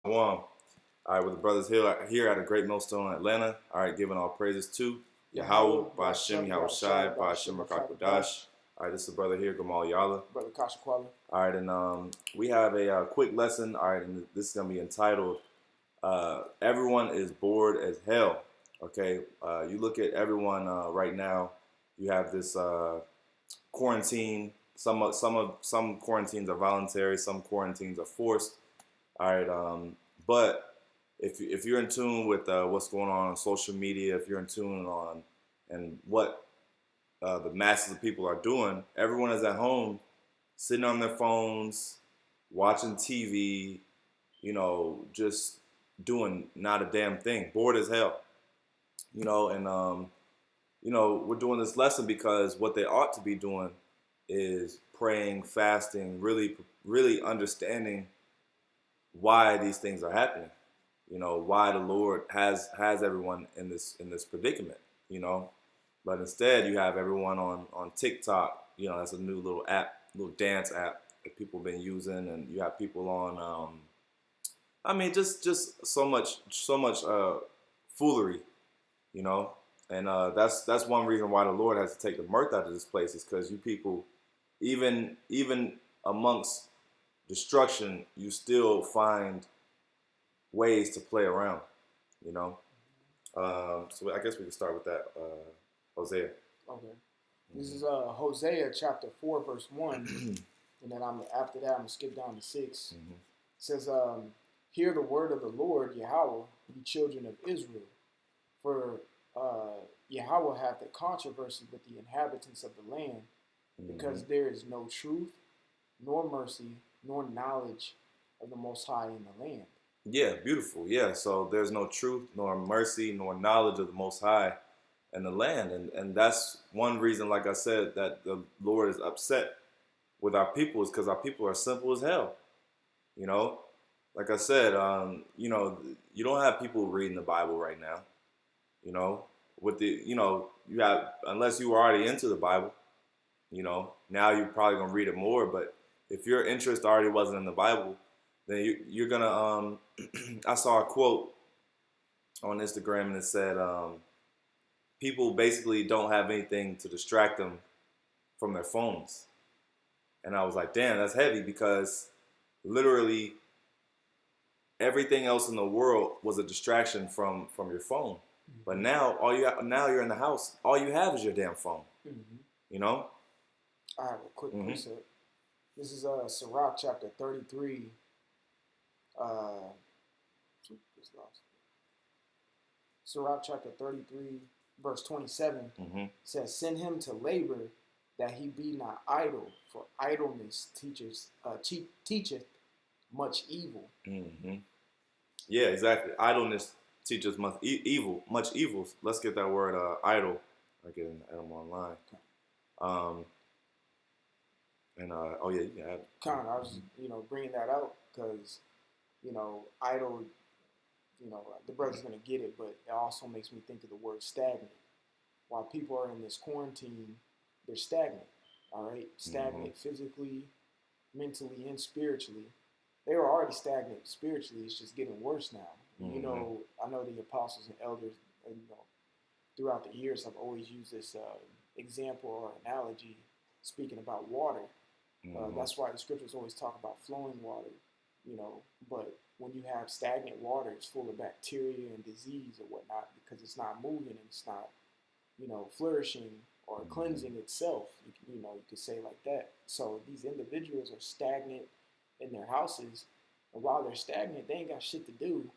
One. All right, with the brothers here at a Great Millstone, Atlanta. All right, giving all praises to Yahawah, BAHASHAM, YAHAWAHSI, BAHASHAM, Rakakwadash. All right, this is the brother here, Gamal Yala. Brother Kasha Kwala. All right, and we have a quick lesson. All right, and this is going to be entitled, Everyone is Bored as Hell. Okay, you look at everyone right now, you have this quarantine. Some quarantines are voluntary, some quarantines are forced. All right, but if you're in tune with what's going on social media, if you're in tune on and what the masses of people are doing, everyone is at home, sitting on their phones, watching TV, just doing not a damn thing, bored as hell, and we're doing this lesson because what they ought to be doing is praying, fasting, really understanding why these things are happening. Why the Lord has everyone in this predicament. But instead you have everyone on TikTok. That's a new little app, little dance app that people have been using, and you have people on. Just so much foolery. And that's one reason why the Lord has to take the mirth out of this place, is because you people, even amongst destruction, you still find ways to play around, so I guess we can start with that, Hosea. Okay. This is Hosea chapter 4, verse 1. And then after that, I'm going to skip down to 6. Mm-hmm. It says, hear the word of the Lord, Yahawah, ye children of Israel. For Yahawah hath a controversy with the inhabitants of the land, because there is no truth, nor mercy, nor knowledge of the Most High in the land. Yeah, beautiful. Yeah, so there's no truth, nor mercy, nor knowledge of the Most High in the land. And that's one reason, like I said, that the Lord is upset with our people, is because our people are simple as hell. Like I said, you don't have people reading the Bible right now. You have, unless you were already into the Bible, now you're probably going to read it more. But if your interest already wasn't in the Bible, then you're going to, I saw a quote on Instagram, and it said, people basically don't have anything to distract them from their phones. And I was like, damn, that's heavy, because literally everything else in the world was a distraction from your phone. Mm-hmm. But now you're in the house, all you have is your damn phone. Mm-hmm. I have a quick precept. This is Sirach chapter 33. Sirach chapter 33, verse 27 says, send him to labor, that he be not idle, for idleness teacheth much evil. Mm-hmm. Yeah, exactly. Idleness teaches much evil. Let's get that word idle. I get them online. Oh yeah, you can add it. I was bringing that out because idle. The brother's gonna get it, but it also makes me think of the word stagnant. While people are in this quarantine, they're stagnant. All right, stagnant physically, mentally, and spiritually. They were already stagnant spiritually. It's just getting worse now. I know the apostles and elders, throughout the years, have always used this example or analogy, speaking about water. That's why the scriptures always talk about flowing water. But when you have stagnant water, it's full of bacteria and disease or whatnot, because it's not moving and it's not, flourishing or cleansing itself. You could say like that. So these individuals are stagnant in their houses, and while they're stagnant, they ain't got shit to do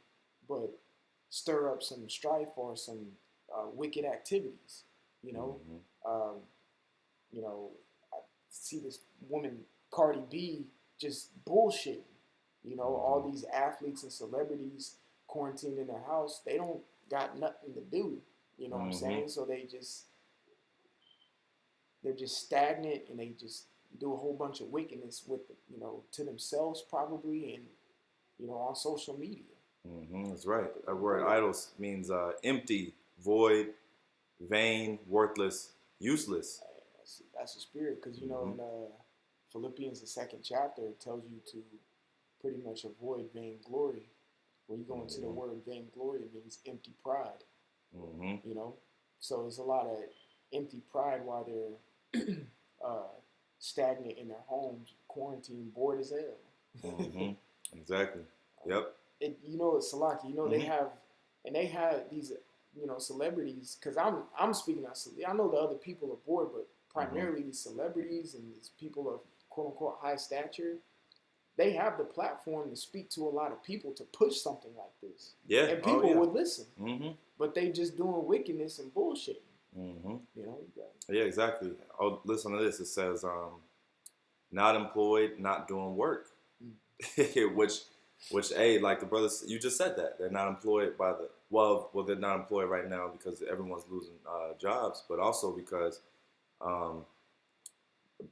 but stir up some strife or some wicked activities. I see this woman Cardi B just bullshitting. All these athletes and celebrities quarantined in their house, they don't got nothing to do. You know what I'm saying? So they're just stagnant, and they just do a whole bunch of wickedness with, to themselves probably, and, on social media. That's right. That word idle means empty, void, vain, worthless, useless. That's the spirit, because, in Philippians, the 2nd chapter, it tells you to pretty much avoid vainglory When you go into the Mm-hmm. word vainglory, it means empty pride. Mm-hmm. You know, so there's a lot of empty pride while they're uh, stagnant in their homes, quarantined, bored as hell. Mm-hmm. Exactly. Yep. You know, Salaki, you know, they Mm-hmm. have, and they have these, you know, celebrities, because I'm speaking on, I know the other people are bored, but Mm-hmm. primarily these celebrities and these people of quote unquote high stature, they have the platform to speak to a lot of people to push something like this. Yeah. And Oh people yeah. would listen, Mm-hmm. but they just doing wickedness and bullshit. Mm-hmm. You know, Yeah. Exactly. Oh, listen to this. It says, not employed, not doing work, which, hey, like the brothers, you just said that they're not employed by the they're not employed right now because everyone's losing jobs, but also because um,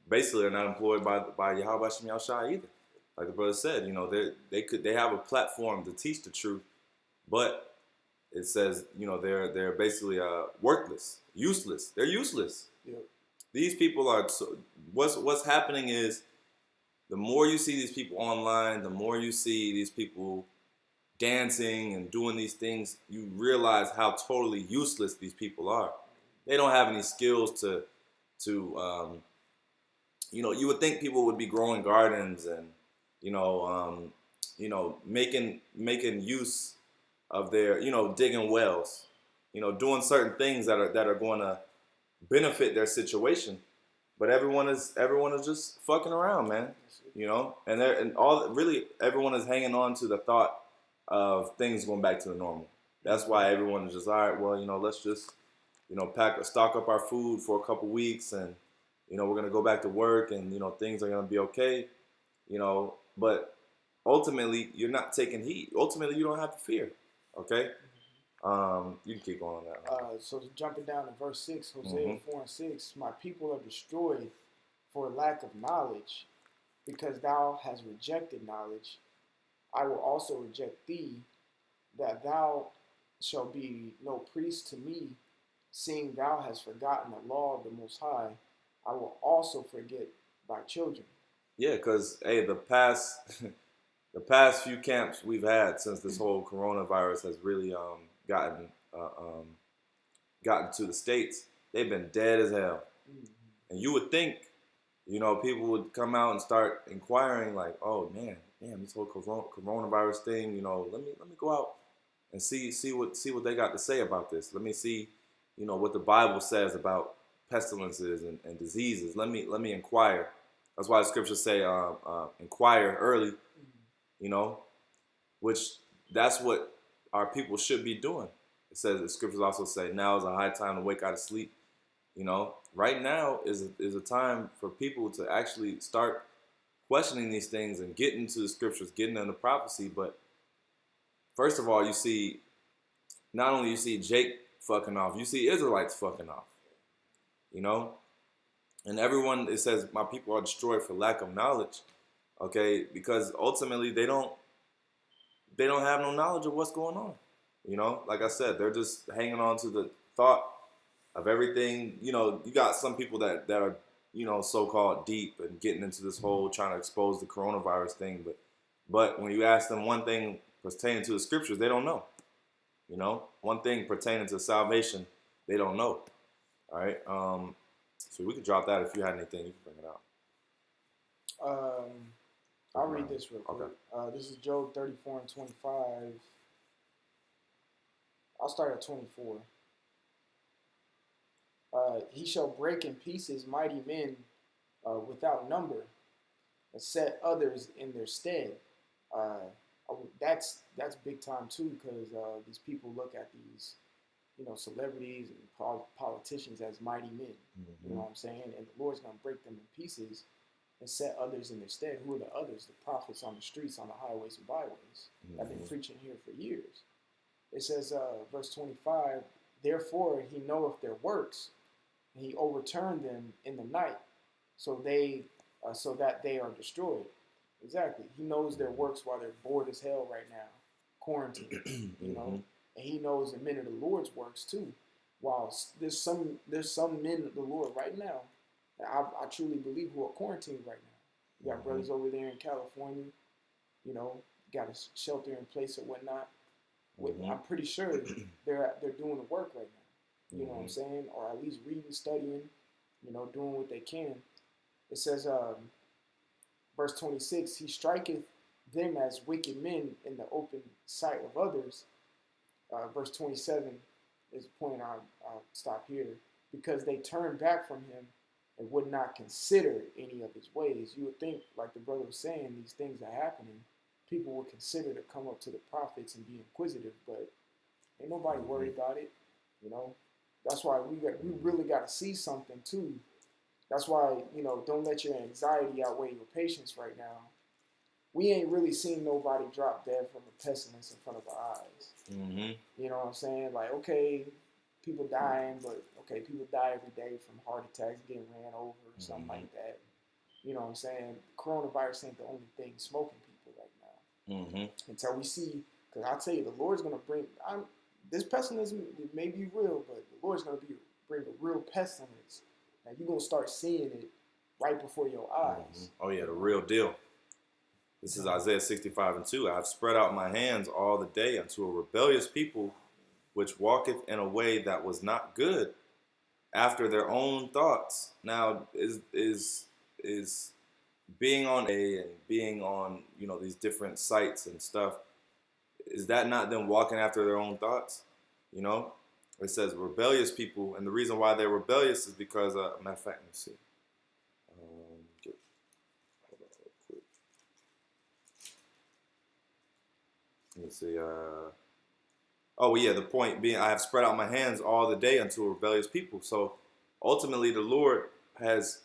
basically they're not employed by YAHAWAHSI either. Like the brother said, you know, they have a platform to teach the truth, but it says, you know, they're basically worthless, useless. They're useless. yeah. These people are. So, what's happening is the more you see these people online, the more you see these people dancing and doing these things, you realize how totally useless these people are. They don't have any skills to you know, you would think people would be growing gardens and you know, making use of their, you know, digging wells, you know, doing certain things that are going to benefit their situation. But everyone is just fucking around, man. You know, and all really everyone is hanging on to the thought of things going back to the normal. That's why everyone is just all right. Well, you know, let's just stock up our food for a couple weeks, and you know we're gonna go back to work, and you know things are gonna be okay. You know, but ultimately you're not taking heed. Ultimately, you don't have to fear. Okay, you can keep going on that. So jumping down to verse 6, Hosea Mm-hmm. 4 and 6, my people are destroyed for lack of knowledge, because thou hast rejected knowledge. I will also reject thee, that thou shalt be no priest to me, seeing thou hast forgotten the law of the Most High. I will also forget thy children. Yeah, because hey, the past the past few camps we've had since this whole coronavirus has really uh, um, gotten to the states, they've been dead as hell. And you would think, you know, people would come out and start inquiring, like, oh man, damn, this whole coronavirus thing, you know, let me go out and see what they got to say about this. Let me see, you know, what the Bible says about pestilences and diseases. Let me inquire. That's why the scriptures say, inquire early, you know, which that's what our people should be doing. It says the scriptures also say now is a high time to wake out of sleep. You know, right now is a time for people to actually start questioning these things and getting into the scriptures, getting into prophecy. But first of all, you see not only you see Jake fucking off, you see Israelites fucking off. You know, and everyone, it says my people are destroyed for lack of knowledge. Okay, because ultimately they don't have no knowledge of what's going on. You know, like I said, they're just hanging on to the thought of everything. You know, you got some people that are, you know, so-called deep and getting into this whole trying to expose the coronavirus thing. But when you ask them one thing pertaining to the scriptures, they don't know. You know, one thing pertaining to salvation, they don't know. All right. So we could drop that if you had anything, you can bring it out. I'll read this real Okay. quick. This is Job 34 and 25. I'll start at 24. He shall break in pieces mighty men without number, and set others in their stead. Uh, that's big time too, because these people look at these, you know, celebrities and politicians as mighty men. Mm-hmm. You know what I'm saying? And the Lord's gonna break them in pieces and set others in their stead. Who are the others? The prophets on the streets, on the highways and byways. Mm-hmm. I've been preaching here for years. It says, verse 25, therefore he knoweth their works, and he overturned them in the night, so that they are destroyed. Exactly. He knows their works while they're bored as hell right now, quarantined. You know, and he knows the men of the Lord's works too. While there's some men of the Lord right now, I truly believe, who are quarantined right now. You got brothers over there in California, you know, got a shelter in place or whatnot. Mm-hmm. I'm pretty sure they're doing the work right now. You know what I'm Mm-hmm. saying? Or at least reading, studying, doing what they can. It says, verse 26, he striketh them as wicked men in the open sight of others. Verse 27 is the point I'll stop here. Because they turned back from him and would not consider any of his ways. You would think, like the brother was saying, these things are happening. People would consider to come up to the prophets and be inquisitive, but ain't nobody worried about it. You know, that's why we really got to see something too. That's why don't let your anxiety outweigh your patience right now. We ain't really seen nobody drop dead from a pestilence in front of our eyes. Mm-hmm. You know what I'm saying? Like, okay, people dying, but okay, people die every day from heart attacks, getting ran over, or something like that. You know what I'm saying? Coronavirus ain't the only thing smoking people right now. Mm-hmm. Until we see, because I tell you, the Lord's gonna bring. This pestilence may be real, but the Lord's gonna bring a real pestilence, and you're gonna start seeing it right before your eyes. Mm-hmm. Oh yeah, the real deal. This is Isaiah 65:2. I have spread out my hands all the day unto a rebellious people, which walketh in a way that was not good, after their own thoughts. Now, is being on these different sites and stuff, is that not them walking after their own thoughts? You know, it says rebellious people, and the reason why they're rebellious is because, matter of fact, let me see. Hold on real quick. Let me see. Oh yeah, the point being, I have spread out my hands all the day unto a rebellious people. So ultimately, the Lord has.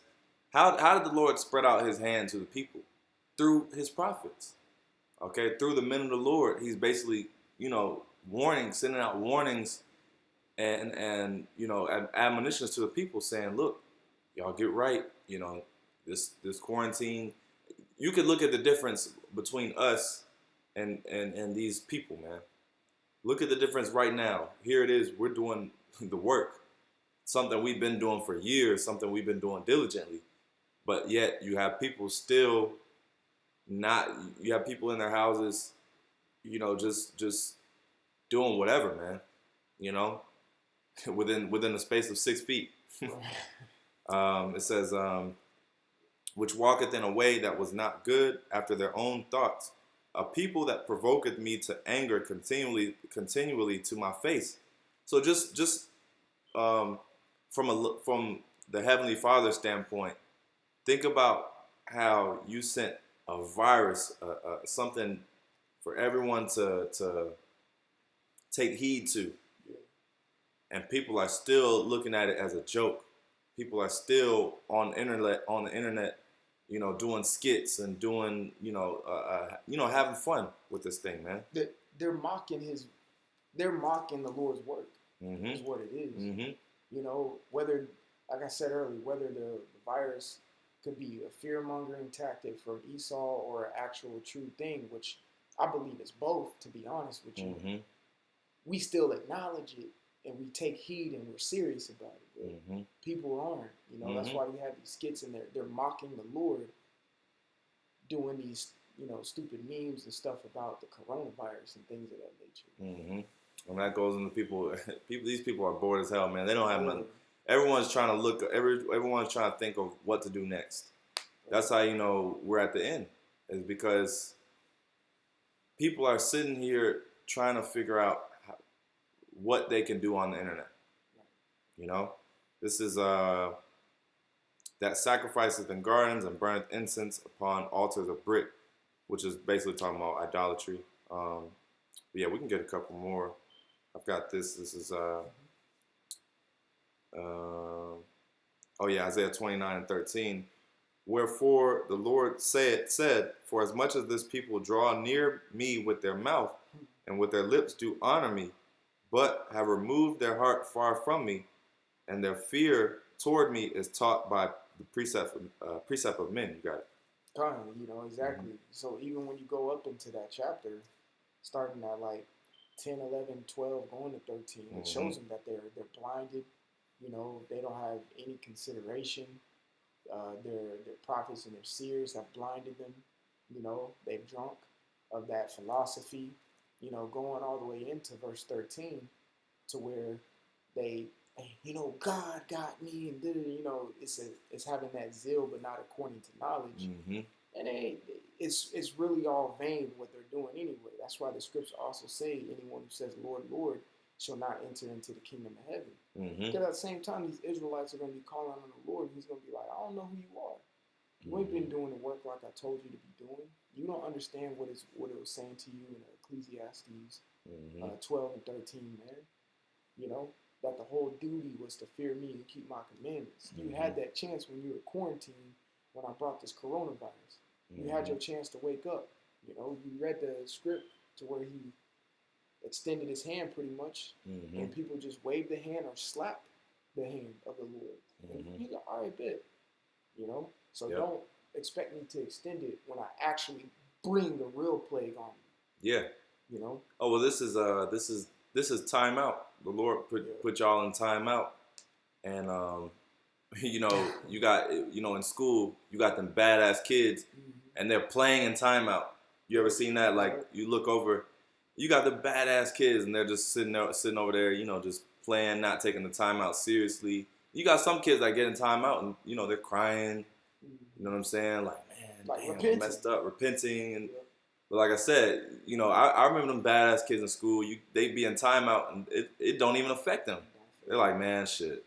How did the Lord spread out His hand to the people? Through His prophets. Okay, through the men of the Lord, He's basically sending out warnings and admonitions to the people, saying, "Look, y'all get right. This quarantine. You could look at the difference between us and these people, man. Look at the difference right now. Here it is. We're doing the work, something we've been doing for years, something we've been doing diligently. But yet you have people still not. You have people in their houses, just doing whatever, man. You know, within the space of 6 feet. It says, which walketh in a way that was not good after their own thoughts. A people that provoketh me to anger continually to my face. So just from the Heavenly Father standpoint, think about how you sent a virus, something for everyone to take heed to, and people are still looking at it as a joke. People are still on the internet, doing skits and doing, having fun with this thing, man. They're mocking the Lord's work. Mm-hmm. Is what it is. Mm-hmm. Whether, like I said earlier, whether the virus could be a fear-mongering tactic from Esau or an actual true thing, which I believe is both, to be honest with you. Mm-hmm. We still acknowledge it and we take heed and we're serious about it. But mm-hmm. people aren't. That's why we have these skits in there. They're mocking the Lord, doing these, stupid memes and stuff about the coronavirus and things of that nature. Mm-hmm. And that goes into people. These people are bored as hell, man. They don't have nothing. Everyone's trying to everyone's trying to think of what to do next. That's how we're at the end, is because people are sitting here trying to figure out what they can do on the internet. This is that sacrifices in gardens and burneth incense upon altars of brick, which is basically talking about idolatry. But yeah, we can get a couple more. I've got this. This is Isaiah 29:13. Wherefore the Lord said, for as much as this people draw near me with their mouth, and with their lips do honor me, but have removed their heart far from me, and their fear toward me is taught by the precept of men. You got it. Exactly. Mm-hmm. So even when you go up into that chapter, starting at like 10, 11, 12, going to 13, mm-hmm. It shows them that they're blinded. They don't have any consideration. Their prophets and their seers have blinded them. They've drunk. of that philosophy, going all the way into verse 13 to where they, God got me, and it's having that zeal, but not according to knowledge, Mm-hmm. and it's really all vain what they're doing anyway. That's why the scripture also say, anyone who says Lord, Lord shall not enter into the kingdom of heaven. Mm-hmm. Because at the same time, these Israelites are going to be calling on the Lord, and he's going to be like, I don't know who you are. You ain't been doing the work like I told you to be doing. You don't understand what it was saying to you in Ecclesiastes 12 and 13, man. That the whole duty was to fear me and keep my commandments. You had that chance when you were quarantined when I brought this coronavirus. You had your chance to wake up. You read the script to where he extended his hand pretty much, and people just waved the hand or slapped the hand of the Lord. And he's like, all right, bet. So don't expect me to extend it when I actually bring the real plague on you. Yeah. Oh well, this is timeout. The Lord put y'all in timeout, and you got in school you got them badass kids, and they're playing in timeout. You ever seen that? Like you look over, you got the badass kids, and they're just sitting over there, just playing, not taking the timeout seriously. You got some kids that get in timeout, and they're crying. You know what I'm saying? Like, man, damn, I messed up, repenting, and. But like I said, I remember them badass kids in school. They be in timeout, and it don't even affect them. They're like, man, shit.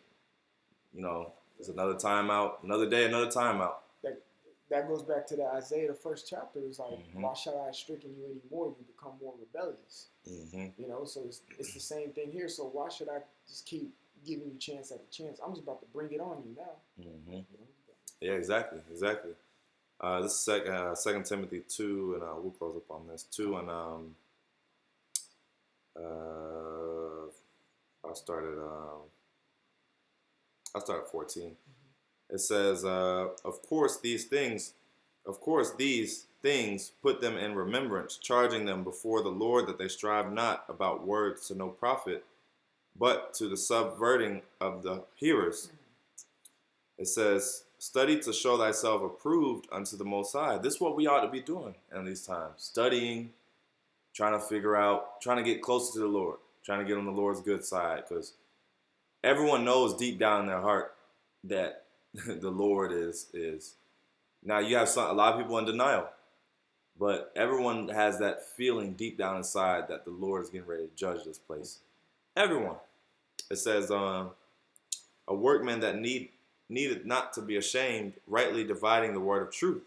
It's another timeout, another day, another timeout. That goes back to the Isaiah, the first chapter. It's like, why shall I stricken you anymore? You become more rebellious. So it's the same thing here. So why should I just keep giving you chance after chance? I'm just about to bring it on you now. Yeah, exactly. This is 2 Timothy 2, and we'll close up on this. 2, and I started 14. It says, of course these things put them in remembrance, charging them before the Lord that they strive not about words to no profit, but to the subverting of the hearers. It says, study to show thyself approved unto the Most High. This is what we ought to be doing in these times. Studying, trying to get closer to the Lord, trying to get on the Lord's good side. Because everyone knows deep down in their heart that the Lord is. Now you have a lot of people in denial. But everyone has that feeling deep down inside that the Lord is getting ready to judge this place. Everyone. It says, a workman that needed not to be ashamed, rightly dividing the word of truth.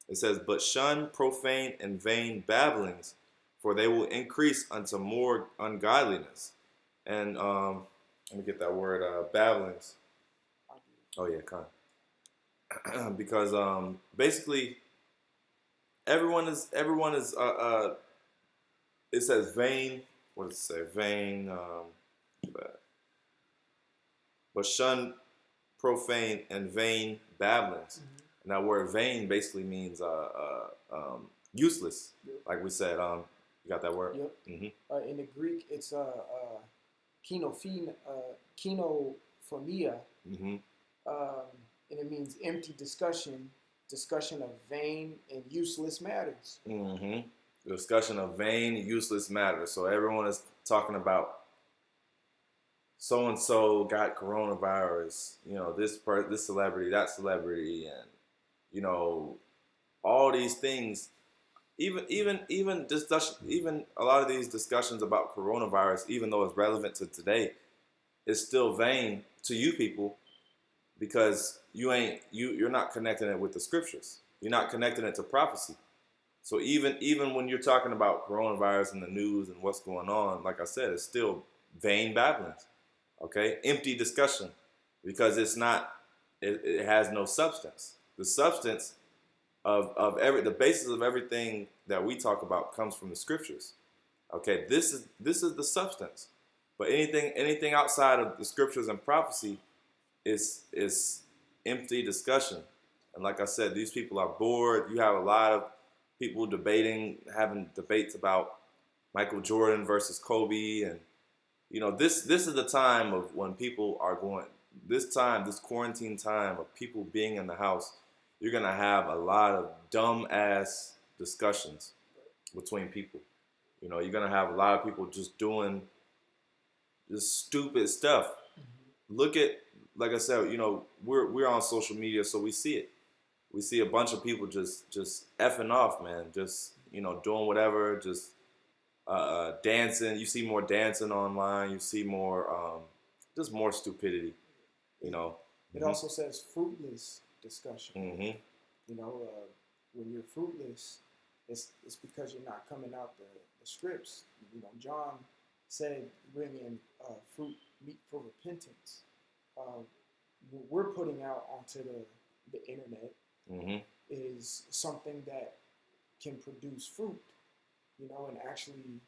It says, but shun profane and vain babblings, for they will increase unto more ungodliness. And let me get that word, babblings. Oh yeah, kind of. Because basically, everyone is. It says vain. What does it say? Vain. But shun profane and vain babblings. And that word vain basically means useless. Like we said, you got that word? Yep. In the Greek, it's kinophonia, and it means empty discussion of vain and useless matters. Discussion of vain, useless matters. So everyone is talking about so-and-so got coronavirus, this celebrity, that celebrity, and, all these things, even discussion, even a lot of these discussions about coronavirus, even though it's relevant to today, is still vain to you people because you're not connecting it with the scriptures. You're not connecting it to prophecy. So even when you're talking about coronavirus in the news and what's going on, like I said, it's still vain babblings. Okay, empty discussion, because it's not. It has no substance. The substance of the basis of everything that we talk about comes from the scriptures. Okay, this is the substance. But anything outside of the scriptures and prophecy is empty discussion. And like I said, these people are bored. You have a lot of people having debates about Michael Jordan versus Kobe, and this is the time of when people are going. This quarantine time of people being in the house, you're gonna have a lot of dumb ass discussions, between people. You're gonna have a lot of people just doing just stupid stuff. Look at, like I said, we're on social media, so we see it. We see a bunch of people just effing off, man. Just doing whatever, just dancing. You see more dancing online. You see more, just more stupidity. You know. It also says fruitless discussion. Mm-hmm. When you're fruitless, it's because you're not coming out the scripts. John said, "Bring in fruit meet for repentance." What we're putting out onto the internet is something that can produce fruit, and actually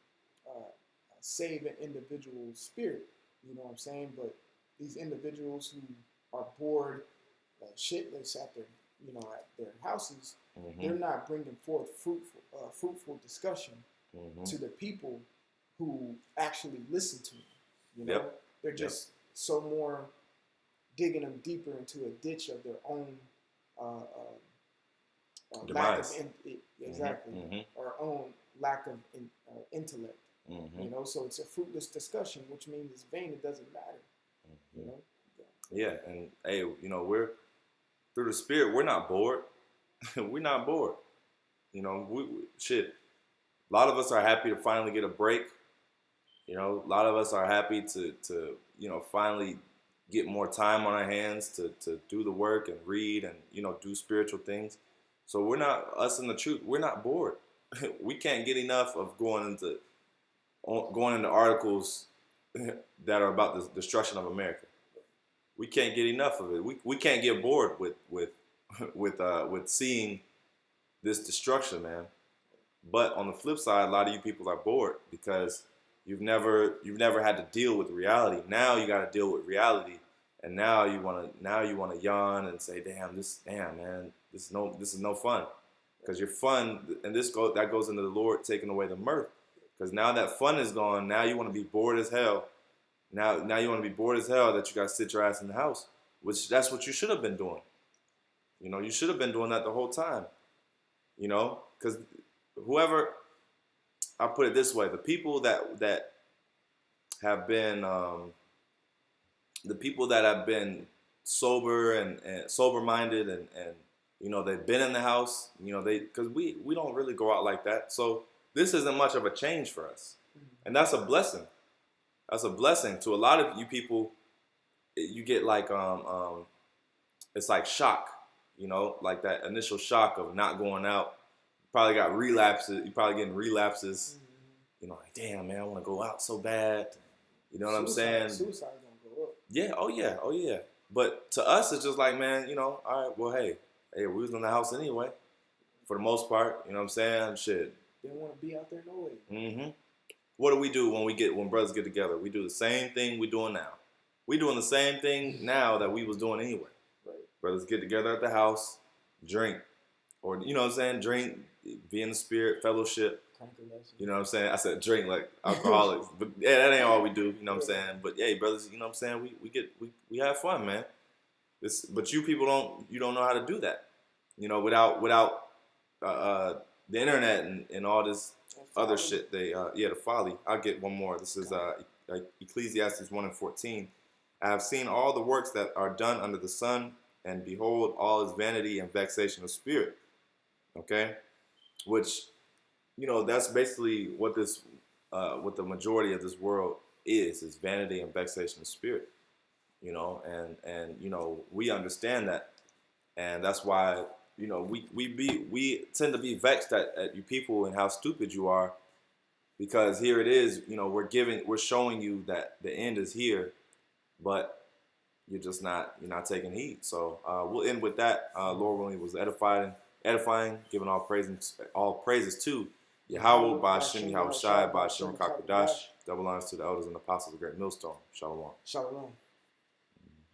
save an individual's spirit. You know what I'm saying? But these individuals who are bored shitless at their houses, they're not bringing forth fruitful discussion to the people who actually listen to them. Yep. They're just so more digging them deeper into a ditch of their own lack of or own lack of intellect. So it's a fruitless discussion, which means it's vain. It doesn't matter. Yeah, and hey, we're through the Spirit. We're not bored. We're not bored. Shit. A lot of us are happy to finally get a break. A lot of us are happy to finally get more time on our hands to do the work and read and do spiritual things. So we're not, us in the truth, we're not bored. We can't get enough of going into articles that are about the destruction of America. We can't get enough of it. We can't get bored with seeing this destruction, man. But on the flip side, a lot of you people are bored because you've never had to deal with reality. Now you got to deal with reality, and now you want to yawn and say, "Damn, man, this is no fun," because your fun, and that goes into the Lord taking away the mirth, because now that fun is gone. Now you want to be bored as hell. Now you want to be bored as hell that you got to sit your ass in the house, which that's what you should have been doing. You should have been doing that the whole time. Because whoever, I'll put it this way, the people that have been sober and sober minded and they've been in the house, because we don't really go out like that. So this isn't much of a change for us. And that's a blessing. That's a blessing to a lot of you people. You get like it's like shock, like that initial shock of not going out. Probably got relapses. You're probably getting relapses. Like, damn, man, I want to go out so bad. You know what I'm saying? Suicide gonna go up. Yeah. Oh yeah. But to us, it's just like, man, all right. Well, hey, we was in the house anyway, for the most part. You know what I'm saying? Shit. Didn't want to be out there no way. Mm-hmm. What do we do when brothers get together? We do the same thing we doing now. We doing the same thing now that we was doing anyway. Right. Brothers get together at the house, drink, or drink, be in the spirit, fellowship. You know what I'm saying? I said drink like alcoholics, but yeah, that ain't all we do. You know what I'm saying? But hey, brothers, you know what I'm saying? We have fun, man. But you people don't know how to do that. Without the internet and all this other shit. The folly. I'll get one more. This is Ecclesiastes 1:14. I have seen all the works that are done under the sun, and behold, all is vanity and vexation of spirit. Okay, which that's basically what what the majority of this world is vanity and vexation of spirit. And we understand that, and that's why we tend to be vexed at you people and how stupid you are, because here it is, we're showing you that the end is here, but you're not taking heed. So we'll end with that. Lord willing, was edifying, giving all praises to Yahawah, BAHASHAM, YAHAWAHSI, BAHASHAM, Kakadash. Double honors to the elders and apostles of the great millstone. Shalom. Shalom.